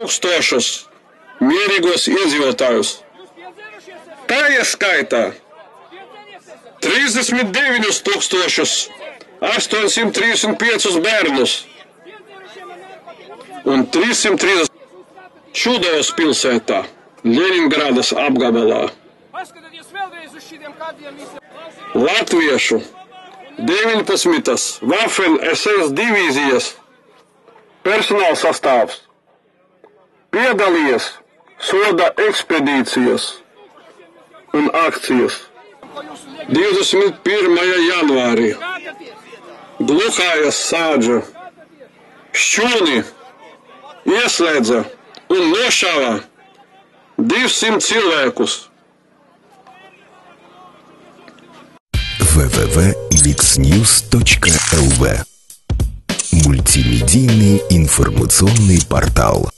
Tūkstošus mierīgos iedzīvotājus. Tā ieskaitā 39,835 bērnus un 330 Čudovas pilsētā, Ļeņingradas apgabalā. Latviešu 19. Waffen SS divīzijas personāla sastāvs piedalījies soda ekspedīcijas un akcijas. 21. janvārī Gluhājas sādža šķūni ieslēdza un nošāva 200 cilvēkus. www.mixnews.lv. Мультимедийный информационный портал.